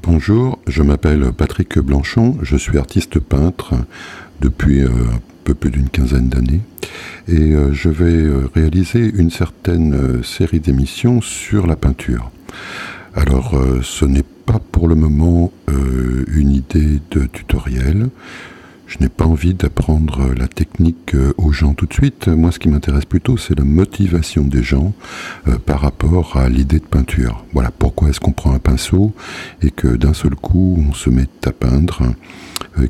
Bonjour, je m'appelle Patrick Blanchon, je suis artiste peintre depuis un peu plus d'une quinzaine d'années et je vais réaliser une certaine série d'émissions sur la peinture. Alors ce n'est pas pour le moment une idée de tutoriel. Je n'ai pas envie d'apprendre la technique aux gens tout de suite. Moi, ce qui m'intéresse plutôt, c'est la motivation des gens par rapport à l'idée de peinture. Voilà, pourquoi est-ce qu'on prend un pinceau et que d'un seul coup, on se met à peindre.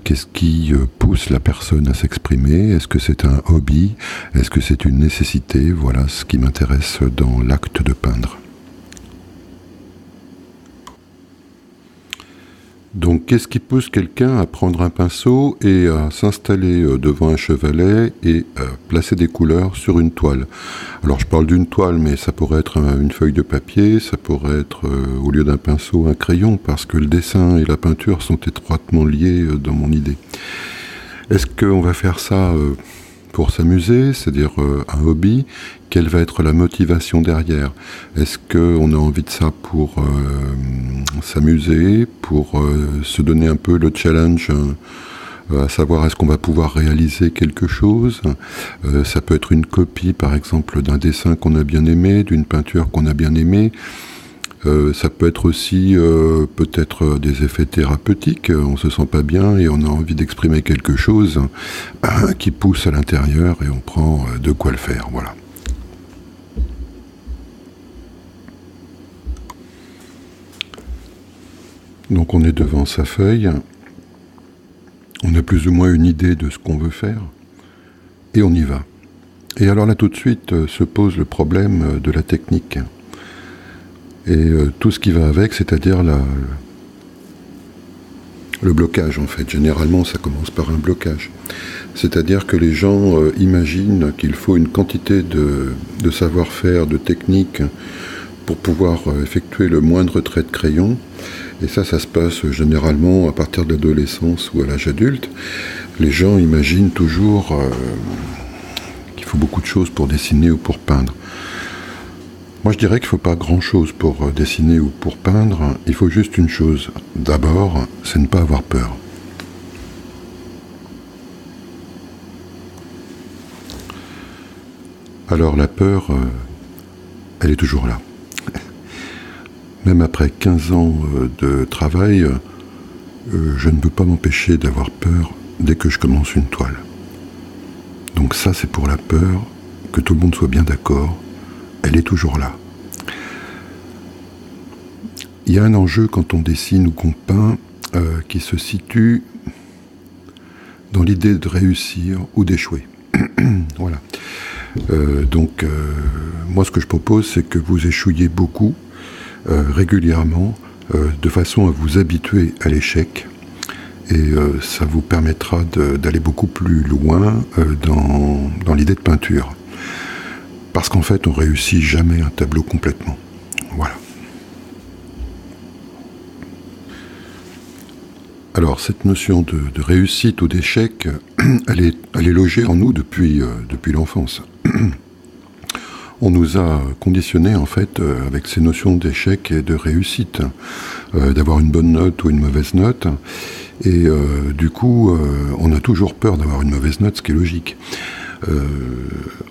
Qu'est-ce qui pousse la personne à s'exprimer? Est-ce que c'est un hobby? Est-ce que c'est une nécessité? Voilà ce qui m'intéresse dans l'acte de peindre. Donc, qu'est-ce qui pousse quelqu'un à prendre un pinceau et à s'installer devant un chevalet et à placer des couleurs sur une toile? Alors, je parle d'une toile, mais ça pourrait être une feuille de papier, ça pourrait être, au lieu d'un pinceau, un crayon, parce que le dessin et la peinture sont étroitement liés dans mon idée. Est-ce qu'on va faire ça pour s'amuser, c'est-à-dire un hobby? Quelle va être la motivation derrière? Est-ce qu'on a envie de ça pour s'amuser, pour se donner un peu le challenge, à savoir est-ce qu'on va pouvoir réaliser quelque chose? Ça peut être une copie, par exemple, d'un dessin qu'on a bien aimé, d'une peinture qu'on a bien aimée. Ça peut être aussi peut-être des effets thérapeutiques, on se sent pas bien et on a envie d'exprimer quelque chose qui pousse à l'intérieur et on prend de quoi le faire, voilà. Donc on est devant sa feuille, on a plus ou moins une idée de ce qu'on veut faire et on y va. Et alors là tout de suite se pose le problème de la technique. Et tout ce qui va avec, c'est-à-dire le blocage en fait. Généralement, ça commence par un blocage. C'est-à-dire que les gens imaginent qu'il faut une quantité de savoir-faire, de technique pour pouvoir effectuer le moindre trait de crayon. Et ça se passe généralement à partir de l'adolescence ou à l'âge adulte. Les gens imaginent toujours qu'il faut beaucoup de choses pour dessiner ou pour peindre. Moi, je dirais qu'il ne faut pas grand-chose pour dessiner ou pour peindre. Il faut juste une chose. D'abord, c'est ne pas avoir peur. Alors, la peur, elle est toujours là. Même après 15 ans de travail, je ne peux pas m'empêcher d'avoir peur dès que je commence une toile. Donc ça, c'est pour la peur, que tout le monde soit bien d'accord. Elle est toujours là. Il y a un enjeu quand on dessine ou qu'on peint qui se situe dans l'idée de réussir ou d'échouer. Voilà. Donc, moi, ce que je propose, c'est que vous échouiez beaucoup, régulièrement, de façon à vous habituer à l'échec. Et ça vous permettra d'aller beaucoup plus loin dans l'idée de peinture. Parce qu'en fait, on réussit jamais un tableau complètement. Voilà. Alors, cette notion de réussite ou d'échec, elle est logée en nous depuis l'enfance. On nous a conditionnés, en fait, avec ces notions d'échec et de réussite, d'avoir une bonne note ou une mauvaise note. Et du coup, on a toujours peur d'avoir une mauvaise note, ce qui est logique.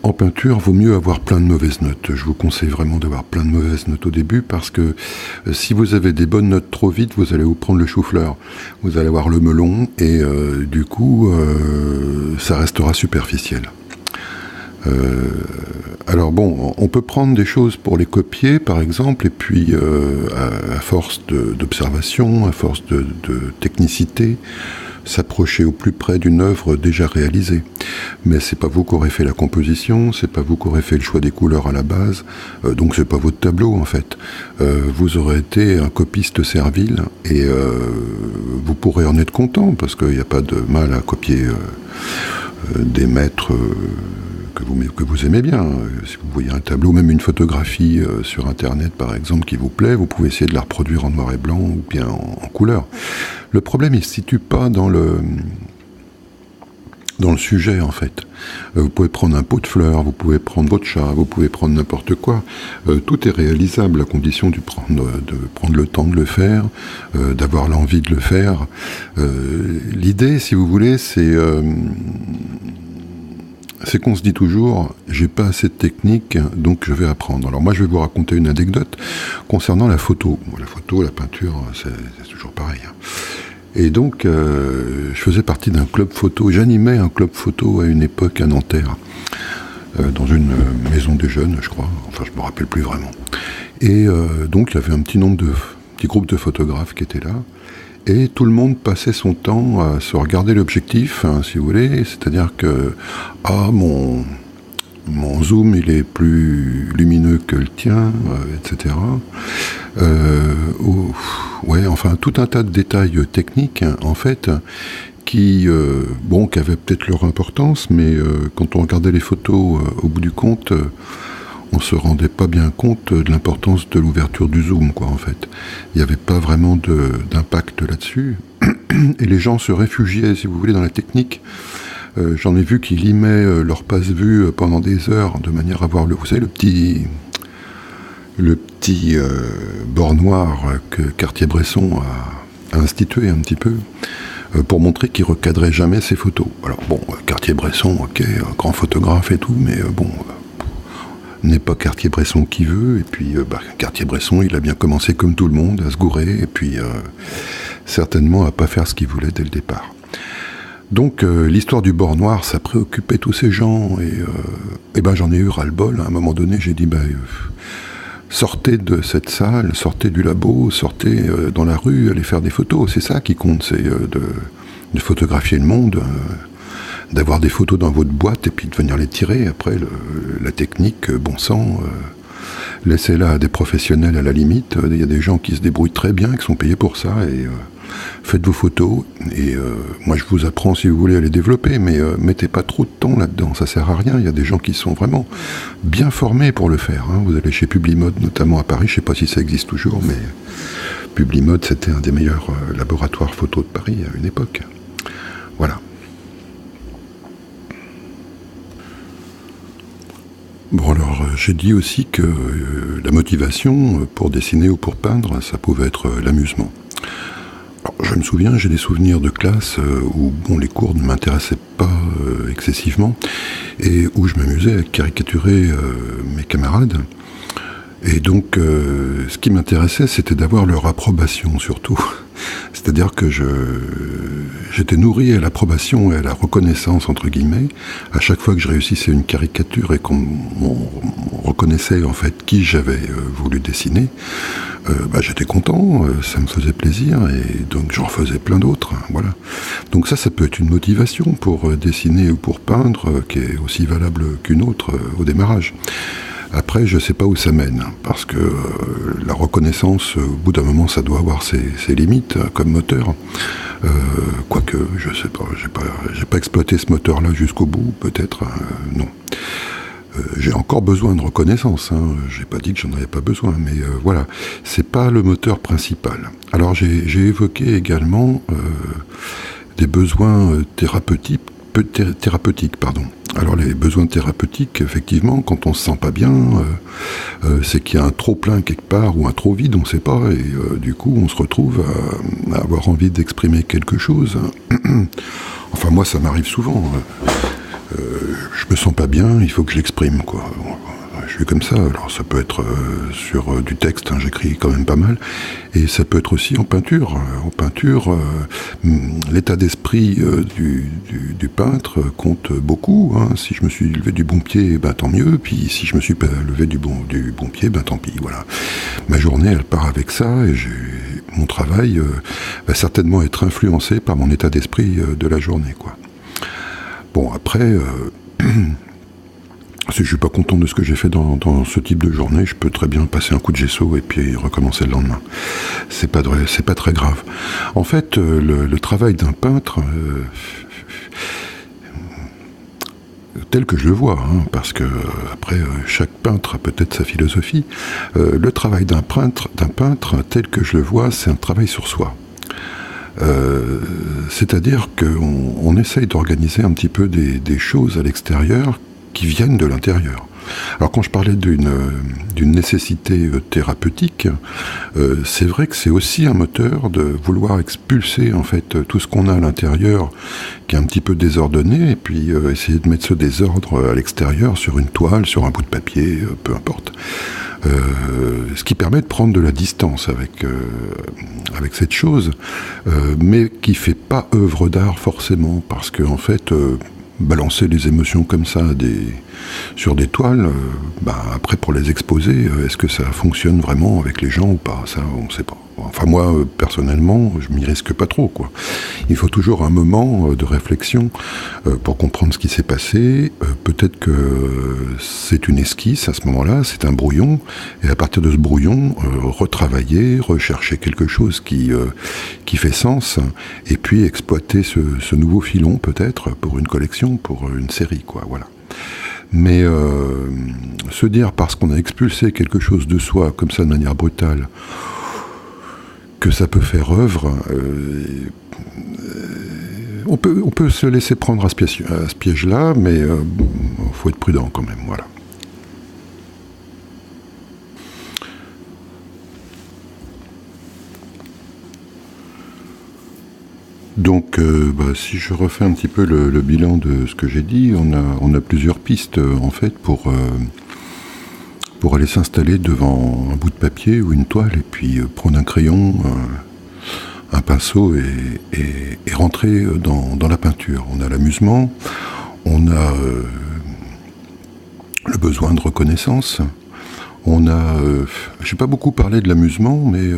En peinture, vaut mieux avoir plein de mauvaises notes. Je vous conseille vraiment d'avoir plein de mauvaises notes au début parce que si vous avez des bonnes notes trop vite, vous allez vous prendre le chou-fleur. Vous allez avoir le melon et du coup, ça restera superficiel. Alors bon, on peut prendre des choses pour les copier, par exemple, et puis à force d'observation, à force de technicité, s'approcher au plus près d'une œuvre déjà réalisée. Mais c'est pas vous qui aurez fait la composition, c'est pas vous qui aurez fait le choix des couleurs à la base, donc c'est pas votre tableau en fait. Vous aurez été un copiste servile et vous pourrez en être content parce qu'il n'y a pas de mal à copier des maîtres que vous aimez bien. Si vous voyez un tableau, même une photographie sur Internet par exemple qui vous plaît, vous pouvez essayer de la reproduire en noir et blanc ou bien en couleur. Le problème, il ne se situe pas dans dans le sujet, en fait. Vous pouvez prendre un pot de fleurs, vous pouvez prendre votre chat, vous pouvez prendre n'importe quoi. Tout est réalisable à condition de prendre le temps de le faire, d'avoir l'envie de le faire. L'idée, si vous voulez, c'est qu'on se dit toujours, j'ai pas assez de technique, donc je vais apprendre. Alors moi, je vais vous raconter une anecdote concernant la photo. La photo, la peinture, c'est toujours pareil. Et donc, je faisais partie d'un club photo. J'animais un club photo à une époque à Nanterre, dans une maison des jeunes, je crois. Enfin, je me rappelle plus vraiment. Et donc, il y avait un petit groupe de photographes qui étaient là. Et tout le monde passait son temps à se regarder l'objectif, hein, si vous voulez. C'est-à-dire que, mon zoom, il est plus lumineux que le tien, etc. Ouais, enfin, tout un tas de détails techniques, hein, en fait, qui avaient peut-être leur importance, mais quand on regardait les photos, au bout du compte, on se rendait pas bien compte de l'importance de l'ouverture du zoom, quoi, en fait. Il n'y avait pas vraiment d'impact là-dessus. Et les gens se réfugiaient, si vous voulez, dans la technique. J'en ai vu qui limaient leur passe-vue pendant des heures, de manière à voir vous savez, le petit bord noir que Cartier-Bresson a institué un petit peu, pour montrer qu'il recadrait jamais ses photos. Alors bon, Cartier-Bresson, ok, un grand photographe et tout, mais n'est pas Cartier-Bresson qui veut, et puis Cartier-Bresson, il a bien commencé comme tout le monde, à se gourer, et puis certainement à pas faire ce qu'il voulait dès le départ. Donc l'histoire du bord noir, ça préoccupait tous ces gens, et j'en ai eu ras-le-bol. À un moment donné, j'ai dit, sortez de cette salle, sortez du labo, sortez dans la rue, allez faire des photos. C'est ça qui compte, c'est de photographier le monde, d'avoir des photos dans votre boîte et puis de venir les tirer. Après, la technique, bon sang, laissez-la à des professionnels à la limite. Il y a des gens qui se débrouillent très bien, qui sont payés pour ça, et faites vos photos. Et moi, je vous apprends si vous voulez à les développer, mais mettez pas trop de temps là-dedans, ça sert à rien. Il y a des gens qui sont vraiment bien formés pour le faire, hein. Vous allez chez Publimode, notamment à Paris, je sais pas si ça existe toujours, mais Publimode, c'était un des meilleurs laboratoires photo de Paris à une époque. Voilà. Bon, alors, j'ai dit aussi que la motivation pour dessiner ou pour peindre, ça pouvait être l'amusement. Alors, je me souviens, j'ai des souvenirs de classe où les cours ne m'intéressaient pas excessivement et où je m'amusais à caricaturer mes camarades. Et donc, ce qui m'intéressait, c'était d'avoir leur approbation, surtout. C'est-à-dire que j'étais nourri à l'approbation et à la reconnaissance, entre guillemets, à chaque fois que je réussissais une caricature et qu'on reconnaissait, en fait, qui j'avais voulu dessiner. J'étais content, ça me faisait plaisir, et donc j'en refaisais plein d'autres, voilà. Donc ça peut être une motivation pour dessiner ou pour peindre, qui est aussi valable qu'une autre au démarrage. Après, je ne sais pas où ça mène, parce que la reconnaissance, au bout d'un moment, ça doit avoir ses limites comme moteur. Quoique, je ne sais pas, j'ai pas exploité ce moteur-là jusqu'au bout, peut-être, non. J'ai encore besoin de reconnaissance, hein. J'ai pas dit que j'en avais pas besoin, mais voilà, c'est pas le moteur principal. Alors j'ai évoqué également des besoins thérapeutiques, pardon. Alors les besoins thérapeutiques, effectivement, quand on se sent pas bien, c'est qu'il y a un trop plein quelque part ou un trop vide, on ne sait pas, et du coup on se retrouve à avoir envie d'exprimer quelque chose. Enfin moi ça m'arrive souvent. Je me sens pas bien, il faut que je l'exprime, quoi. Je suis comme ça, alors ça peut être sur du texte, hein, j'écris quand même pas mal, et ça peut être aussi en peinture. En peinture, l'état d'esprit du peintre compte beaucoup, hein. Si je me suis levé du bon pied, tant mieux, puis si je me suis pas levé du bon pied, tant pis, voilà. Ma journée, elle part avec ça, et mon travail va certainement être influencé par mon état d'esprit de la journée, quoi. Bon, après, si je suis pas content de ce que j'ai fait dans ce type de journée, je peux très bien passer un coup de gesso et puis recommencer le lendemain. C'est pas très grave. En fait, le travail d'un peintre, tel que je le vois, hein, parce que après chaque peintre a peut-être sa philosophie. Le travail d'un peintre, tel que je le vois, c'est un travail sur soi. C'est-à-dire qu'on essaye d'organiser un petit peu des choses à l'extérieur qui viennent de l'intérieur. Alors quand je parlais d'une nécessité thérapeutique, c'est vrai que c'est aussi un moteur de vouloir expulser en fait tout ce qu'on a à l'intérieur qui est un petit peu désordonné, et puis essayer de mettre ce désordre à l'extérieur sur une toile, sur un bout de papier, peu importe. Ce qui permet de prendre de la distance avec cette chose, mais qui fait pas œuvre d'art forcément, parce que en fait balancer les émotions comme ça sur des toiles, après pour les exposer, est-ce que ça fonctionne vraiment avec les gens ou pas? Ça, on ne sait pas. Enfin moi, personnellement, je m'y risque pas trop, quoi. Il faut toujours un moment de réflexion pour comprendre ce qui s'est passé. Peut-être que c'est une esquisse à ce moment-là, c'est un brouillon, et à partir de ce brouillon, retravailler, rechercher quelque chose qui fait sens, et puis exploiter ce nouveau filon peut-être pour une collection, pour une série, quoi. Voilà. Mais se dire parce qu'on a expulsé quelque chose de soi comme ça de manière brutale que ça peut faire œuvre, on peut se laisser prendre à ce piège-là, mais faut être prudent quand même, voilà. Donc, si je refais un petit peu le bilan de ce que j'ai dit, on a plusieurs pistes en fait pour aller s'installer devant un bout de papier ou une toile et puis prendre un crayon, un pinceau et rentrer dans la peinture. On a l'amusement, on a le besoin de reconnaissance, on a... j'ai pas beaucoup parlé de l'amusement, mais...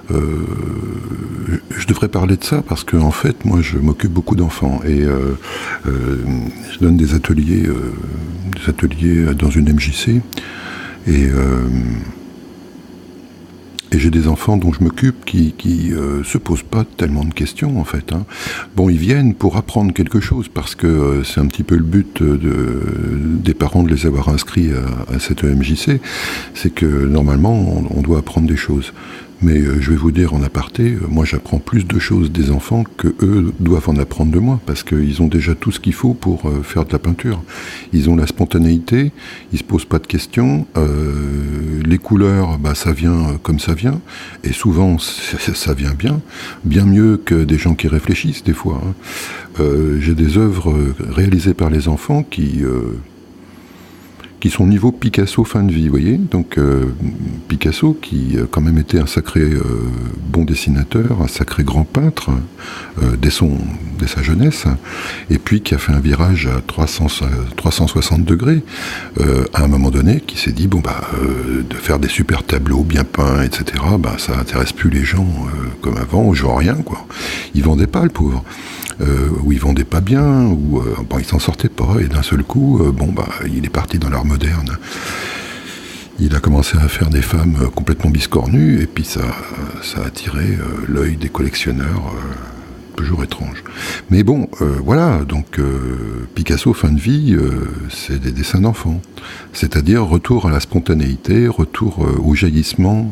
je devrais parler de ça parce que en fait, moi, je m'occupe beaucoup d'enfants et je donne des ateliers dans une MJC et j'ai des enfants dont je m'occupe qui se posent pas tellement de questions en fait. Hein. Bon, ils viennent pour apprendre quelque chose parce que c'est un petit peu le but des parents de les avoir inscrits à cette MJC, c'est que normalement on doit apprendre des choses. Mais je vais vous dire en aparté, moi j'apprends plus de choses des enfants que eux doivent en apprendre de moi, parce qu'ils ont déjà tout ce qu'il faut pour faire de la peinture. Ils ont la spontanéité, ils se posent pas de questions, les couleurs, ça vient comme ça vient, et souvent ça vient bien mieux que des gens qui réfléchissent des fois. Hein. J'ai des œuvres réalisées par les enfants qui sont niveau Picasso fin de vie, vous voyez. Donc Picasso, qui a quand même été un sacré bon dessinateur, un sacré grand peintre dès sa jeunesse, et puis qui a fait un virage à 360 degrés à un moment donné, qui s'est dit, de faire des super tableaux bien peints, etc., ça intéresse plus les gens comme avant, je vends rien, quoi. Il vendait pas, le pauvre. Où il vendait pas bien, où il s'en sortait pas, et d'un seul coup, il est parti dans l'art moderne. Il a commencé à faire des femmes complètement biscornues, et puis ça a attiré l'œil des collectionneurs, toujours étrange. Mais bon, voilà, donc Picasso, fin de vie, c'est des dessins d'enfants. C'est-à-dire retour à la spontanéité, retour au jaillissement,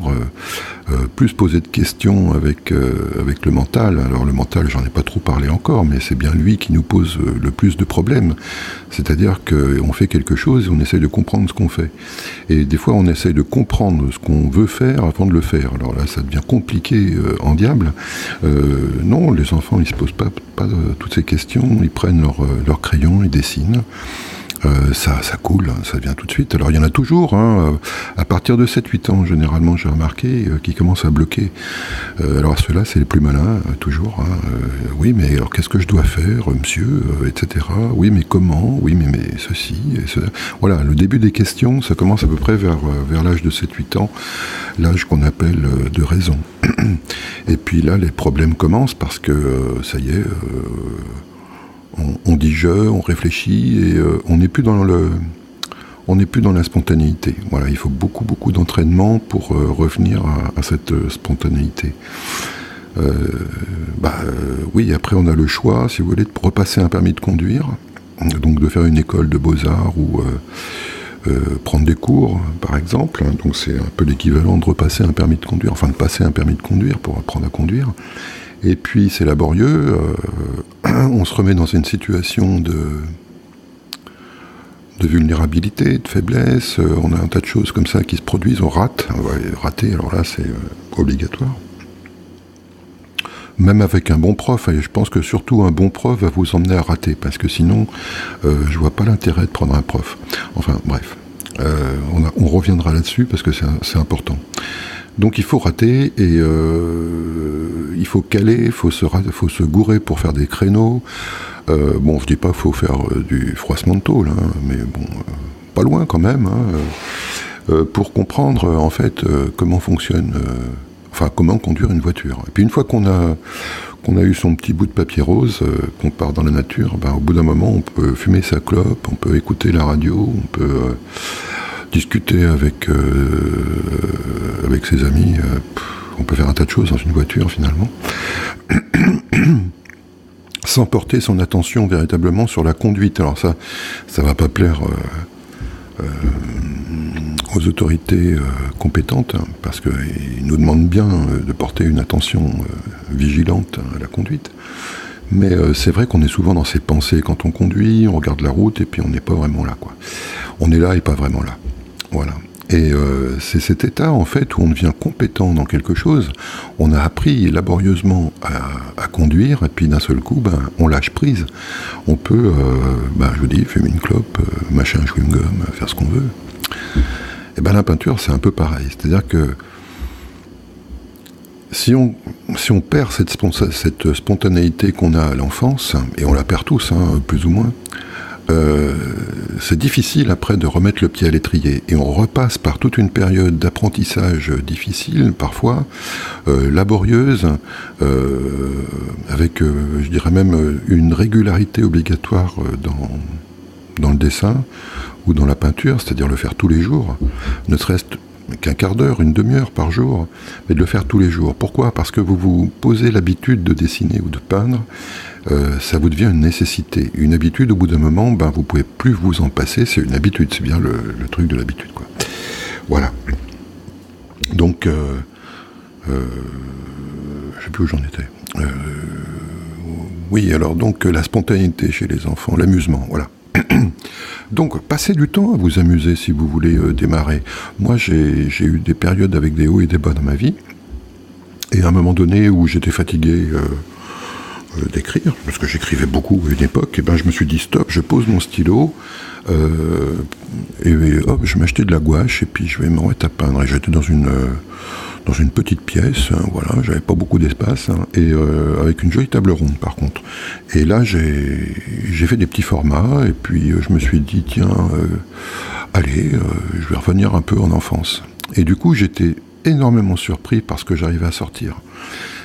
plus poser de questions avec le mental. Alors le mental, j'en ai pas trop parlé encore, mais c'est bien lui qui nous pose le plus de problèmes. C'est-à-dire qu'on fait quelque chose et on essaye de comprendre ce qu'on fait. Et des fois, on essaye de comprendre ce qu'on veut faire avant de le faire. Alors là, ça devient compliqué en diable. Non, les enfants, ils se posent pas toutes ces questions. Ils prennent leur crayon, ils dessinent. Ça coule, ça vient tout de suite. Alors il y en a toujours, à partir de 7-8 ans, généralement, j'ai remarqué, qui commencent à bloquer. Alors ceux-là, c'est les plus malins, toujours. Oui, mais alors qu'est-ce que je dois faire, monsieur, etc. Oui, mais comment? Oui, mais ceci et cela. Voilà, le début des questions, ça commence à peu près vers l'âge de 7-8 ans, l'âge qu'on appelle de raison. Et puis là, les problèmes commencent parce que, ça y est... on dit on réfléchit et on n'est plus dans la spontanéité. Voilà, il faut beaucoup d'entraînement pour revenir à cette spontanéité. Oui, après on a le choix, si vous voulez, de repasser un permis de conduire, donc de faire une école de beaux-arts ou prendre des cours, par exemple. Donc c'est un peu l'équivalent de repasser un permis de conduire, enfin de passer un permis de conduire pour apprendre à conduire. Et puis c'est laborieux, on se remet dans une situation de vulnérabilité, de faiblesse, on a un tas de choses comme ça qui se produisent, on rate, rater, alors là c'est obligatoire. Même avec un bon prof, et je pense que surtout un bon prof va vous emmener à rater, parce que sinon, je vois pas l'intérêt de prendre un prof. Enfin, bref, on reviendra là-dessus, parce que c'est important. Donc il faut rater, et il faut caler, il faut se gourer pour faire des créneaux. Bon, je dis pas qu'il faut faire du froissement de tôle, hein, mais bon, pas loin quand même, hein, pour comprendre, en fait, comment fonctionne... comment conduire une voiture. Et puis une fois qu'on a eu son petit bout de papier rose, qu'on part dans la nature, au bout d'un moment, on peut fumer sa clope, on peut écouter la radio, on peut discuter avec ses amis, on peut faire un tas de choses dans une voiture finalement, sans porter son attention véritablement sur la conduite. Alors ça va pas plaire... aux autorités compétentes, hein, parce qu'ils nous demandent bien de porter une attention vigilante à la conduite. Mais c'est vrai qu'on est souvent dans ses pensées quand on conduit, on regarde la route et puis on n'est pas vraiment là, quoi. On est là et pas vraiment là. Voilà. Et c'est cet état, en fait, où on devient compétent dans quelque chose. On a appris laborieusement à conduire, et puis d'un seul coup, on lâche prise. On peut, je vous dis, fumer une clope, mâcher un chewing-gum, faire ce qu'on veut. Et la peinture, c'est un peu pareil. C'est-à-dire que si on perd cette spontanéité qu'on a à l'enfance, et on la perd tous, hein, plus ou moins, c'est difficile après de remettre le pied à l'étrier. Et on repasse par toute une période d'apprentissage difficile, parfois, laborieuse, avec, je dirais même, une régularité obligatoire dans le dessin ou dans la peinture, c'est-à-dire le faire tous les jours, ne serait-ce qu'un quart d'heure, une demi-heure par jour, mais de le faire tous les jours. Pourquoi ? Parce que vous vous posez l'habitude de dessiner ou de peindre, ça vous devient une nécessité. Une habitude, au bout d'un moment, vous pouvez plus vous en passer, c'est une habitude, c'est bien le truc de l'habitude, quoi. Voilà. Donc, je sais plus où j'en étais. Oui, alors donc la spontanéité chez les enfants, l'amusement, voilà. Donc, passez du temps à vous amuser si vous voulez démarrer. Moi, j'ai eu des périodes avec des hauts et des bas dans ma vie. Et à un moment donné où j'étais fatigué d'écrire, parce que j'écrivais beaucoup à une époque, je me suis dit stop, je pose mon stylo, et hop, je m'achetais de la gouache, et puis je vais me remettre à peindre. Et j'étais dans une petite pièce, hein, voilà, j'avais pas beaucoup d'espace, hein, et avec une jolie table ronde par contre. Et là j'ai fait des petits formats, et puis je me suis dit tiens, allez, je vais revenir un peu en enfance. Et du coup j'étais énormément surpris par ce que j'arrivais à sortir.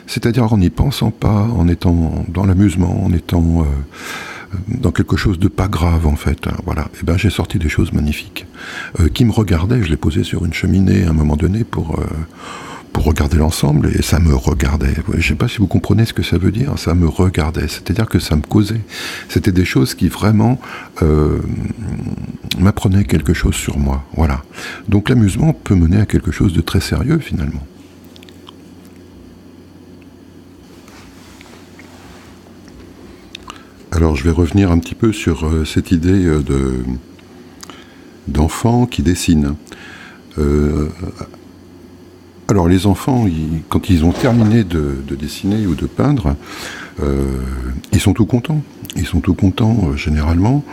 C'est-à-dire en n'y pensant pas, en étant dans l'amusement, en étant dans quelque chose de pas grave en fait, hein, voilà. Et j'ai sorti des choses magnifiques qui me regardaient. Je les posais sur une cheminée à un moment donné pour regarder l'ensemble, et ça me regardait. Je ne sais pas si vous comprenez ce que ça veut dire, ça me regardait, c'est-à-dire que ça me causait. C'était des choses qui vraiment m'apprenaient quelque chose sur moi, voilà. Donc l'amusement peut mener à quelque chose de très sérieux finalement. Alors je vais revenir un petit peu sur cette idée d'enfants qui dessinent. Alors les enfants, quand ils ont terminé de dessiner ou de peindre, ils sont tout contents. Ils sont tout contents généralement,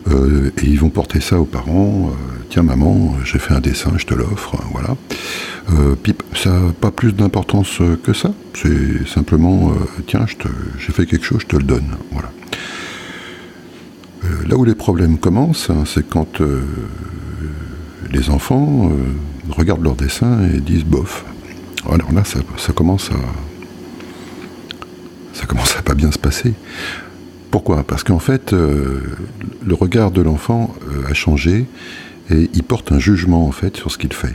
et ils vont porter ça aux parents. Tiens maman, j'ai fait un dessin, je te l'offre, voilà. Puis ça n'a pas plus d'importance que ça. C'est simplement, tiens, j'ai fait quelque chose, je te le donne, voilà. Là où les problèmes commencent, hein, c'est quand les enfants regardent leur dessin et disent bof. Alors là, ça commence à pas bien se passer. Pourquoi ? Parce qu'en fait, le regard de l'enfant a changé et il porte un jugement en fait sur ce qu'il fait.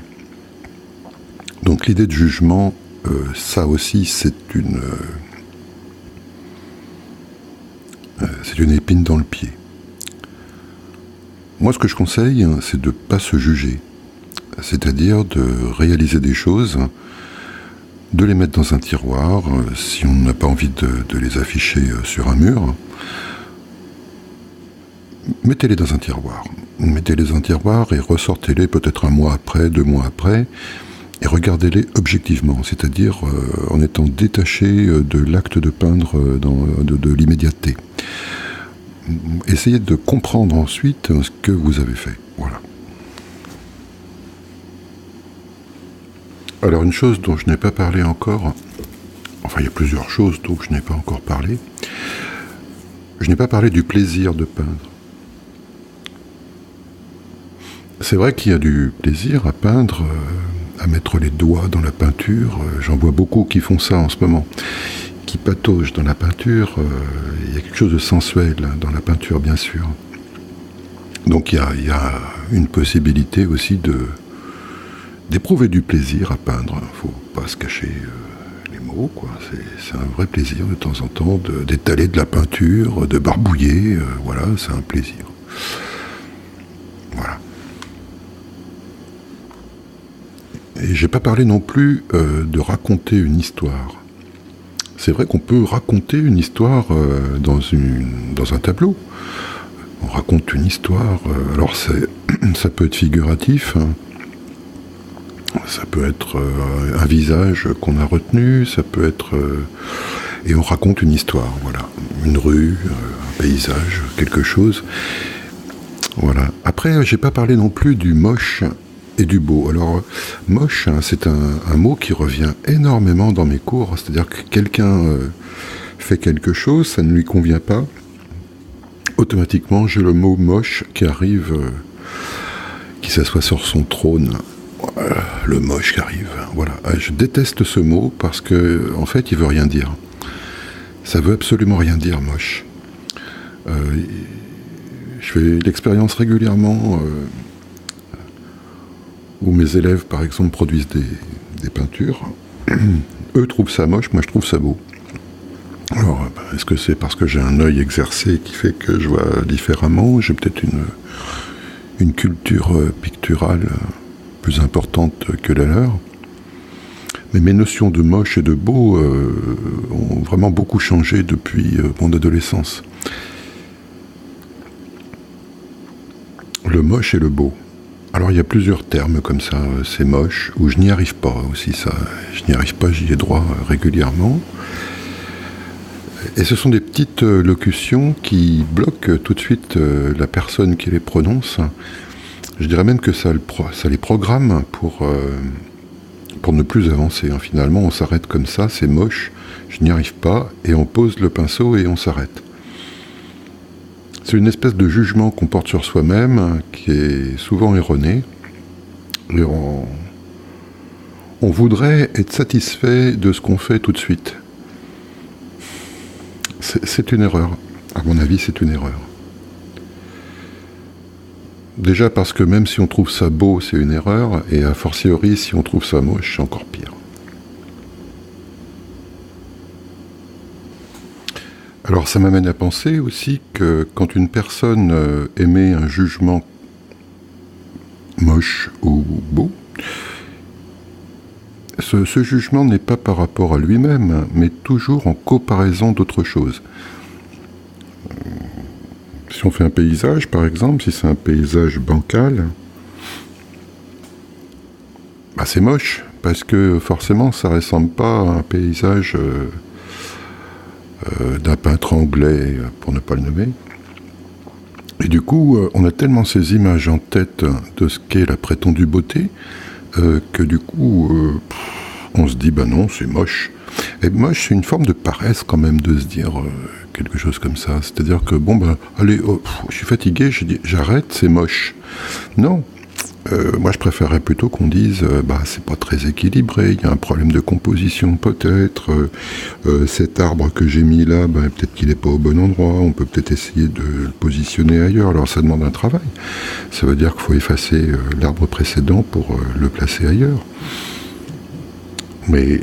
Donc l'idée de jugement, ça aussi, c'est une épine dans le pied. Moi, ce que je conseille, c'est de ne pas se juger. C'est-à-dire de réaliser des choses de les mettre dans un tiroir, si on n'a pas envie de les afficher sur un mur. Mettez-les dans un tiroir. Mettez-les dans un tiroir et ressortez-les peut-être un mois après, 2 mois après, et regardez-les objectivement, c'est-à-dire en étant détaché de l'acte de peindre de l'immédiateté. Essayez de comprendre ensuite ce que vous avez fait. Voilà. Alors une chose dont je n'ai pas parlé encore, enfin il y a plusieurs choses dont je n'ai pas encore parlé, je n'ai pas parlé du plaisir de peindre. C'est vrai qu'il y a du plaisir à peindre, à mettre les doigts dans la peinture. J'en vois beaucoup qui font ça en ce moment, qui pataugent dans la peinture. Il y a quelque chose de sensuel dans la peinture, bien sûr. Donc il y a une possibilité aussi d'éprouver du plaisir à peindre. Il ne faut pas se cacher les mots, quoi. C'est un vrai plaisir de temps en temps d'étaler de la peinture, de barbouiller. Voilà, c'est un plaisir. Voilà. Et j'ai pas parlé non plus de raconter une histoire. C'est vrai qu'on peut raconter une histoire dans un tableau. On raconte une histoire. Alors ça peut être figuratif. Hein. Ça peut être un visage qu'on a retenu. Ça peut être et on raconte une histoire. Voilà, une rue, un paysage, quelque chose. Voilà. Après, j'ai pas parlé non plus du moche et du beau. Alors, moche, hein, c'est un mot qui revient énormément dans mes cours. C'est-à-dire que quelqu'un fait quelque chose, ça ne lui convient pas. Automatiquement, j'ai le mot moche qui arrive, qui s'assoit sur son trône. Le moche qui arrive. Voilà. Je déteste ce mot parce que, en fait, il veut rien dire. Ça veut absolument rien dire, moche. Je fais l'expérience régulièrement où mes élèves, par exemple, produisent des peintures. Eux trouvent ça moche, moi je trouve ça beau. Alors, est-ce que c'est parce que j'ai un œil exercé qui fait que je vois différemment? J'ai peut-être une culture picturale plus importante que la leur. Mais mes notions de moche et de beau ont vraiment beaucoup changé depuis mon adolescence. Le moche et le beau. Alors il y a plusieurs termes comme ça, c'est moche, ou je n'y arrive pas aussi, ça. Je n'y arrive pas, j'y ai droit régulièrement. Et ce sont des petites locutions qui bloquent tout de suite la personne qui les prononce. Je dirais même que ça les programme pour ne plus avancer. Hein. Finalement, on s'arrête comme ça, c'est moche, je n'y arrive pas, et on pose le pinceau et on s'arrête. C'est une espèce de jugement qu'on porte sur soi-même, qui est souvent erroné. Et on voudrait être satisfait de ce qu'on fait tout de suite. C'est une erreur. À mon avis, c'est une erreur. Déjà parce que même si on trouve ça beau, c'est une erreur, et a fortiori, si on trouve ça moche, c'est encore pire. Alors ça m'amène à penser aussi que quand une personne émet un jugement moche ou beau, ce jugement n'est pas par rapport à lui-même, mais toujours en comparaison d'autres choses. Si on fait un paysage, par exemple, si c'est un paysage bancal, bah c'est moche, parce que forcément ça ne ressemble pas à un paysage d'un peintre anglais, pour ne pas le nommer. Et du coup, on a tellement ces images en tête de ce qu'est la prétendue beauté, que du coup, on se dit, bah non, c'est moche. Et moche, c'est une forme de paresse quand même de se dire quelque chose comme ça. C'est-à-dire que, bon, bah, allez, je suis fatigué, j'arrête, c'est moche. Non. Moi, je préférerais plutôt qu'on dise, c'est pas très équilibré, il y a un problème de composition peut-être, cet arbre que j'ai mis là, peut-être qu'il n'est pas au bon endroit, on peut peut-être essayer de le positionner ailleurs, alors ça demande un travail. Ça veut dire qu'il faut effacer l'arbre précédent pour le placer ailleurs. Mais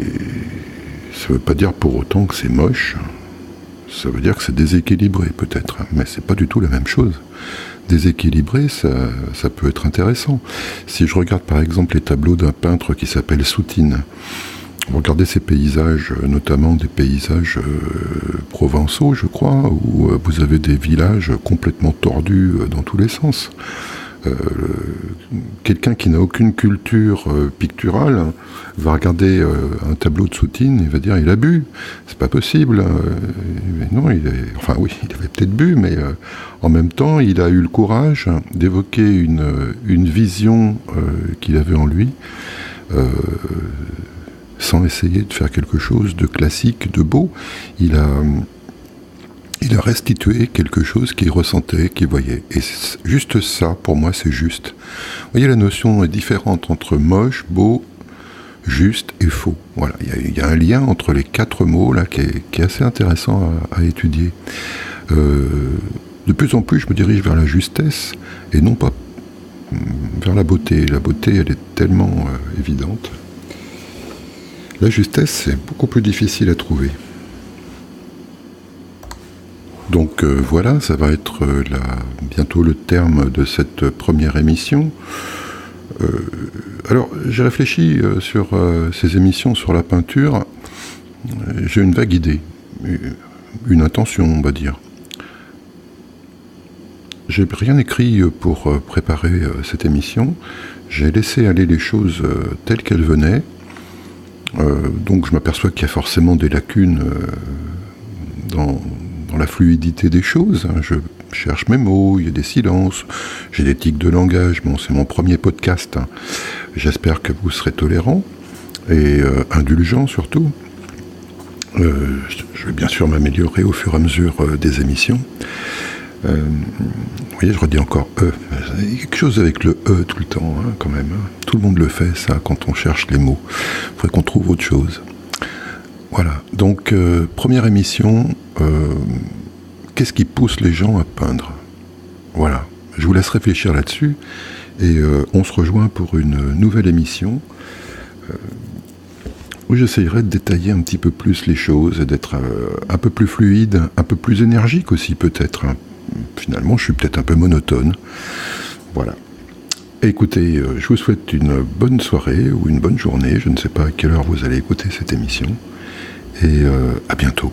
ça ne veut pas dire pour autant que c'est moche, ça veut dire que c'est déséquilibré peut-être, mais c'est pas du tout la même chose. Déséquilibré, ça peut être intéressant. Si je regarde par exemple les tableaux d'un peintre qui s'appelle Soutine, Regardez ces paysages, notamment des paysages provençaux, je crois, où vous avez des villages complètement tordus dans tous les sens. Quelqu'un qui n'a aucune culture picturale va regarder un tableau de Soutine et va dire il a bu, c'est pas possible. Mais non, oui, il avait peut-être bu, mais en même temps, il a eu le courage d'évoquer une vision qu'il avait en lui, sans essayer de faire quelque chose de classique, de beau. Il a restitué quelque chose qu'il ressentait, qu'il voyait. Et juste ça, pour moi, c'est juste. Vous voyez, la notion est différente entre moche, beau, juste et faux. Voilà, il y a un lien entre les 4 mots là qui est assez intéressant à étudier. De plus en plus, je me dirige vers la justesse et non pas vers la beauté. La beauté, elle est tellement évidente. La justesse, c'est beaucoup plus difficile à trouver. Donc voilà, ça va être bientôt le terme de cette première émission. Alors, j'ai réfléchi sur ces émissions sur la peinture. J'ai une vague idée, une intention, on va dire. J'ai rien écrit pour préparer cette émission. J'ai laissé aller les choses telles qu'elles venaient. Donc je m'aperçois qu'il y a forcément des lacunes dans la fluidité des choses. Je cherche mes mots, il y a des silences, j'ai des tics de langage. Bon, c'est mon premier podcast. J'espère que vous serez tolérants et indulgents surtout. Je vais bien sûr m'améliorer au fur et à mesure des émissions. Vous voyez, je redis encore « Il y a quelque chose avec le « tout le temps, hein, quand même. Hein. Tout le monde le fait, ça, quand on cherche les mots. Il faudrait qu'on trouve autre chose. Voilà. Donc, première émission, qu'est-ce qui pousse les gens à peindre? Voilà. Je vous laisse réfléchir là-dessus et on se rejoint pour une nouvelle émission où j'essayerai de détailler un petit peu plus les choses et d'être un peu plus fluide, un peu plus énergique aussi peut-être. Hein. Finalement, je suis peut-être un peu monotone. Voilà. Écoutez, je vous souhaite une bonne soirée ou une bonne journée. Je ne sais pas à quelle heure vous allez écouter cette émission. Et à bientôt.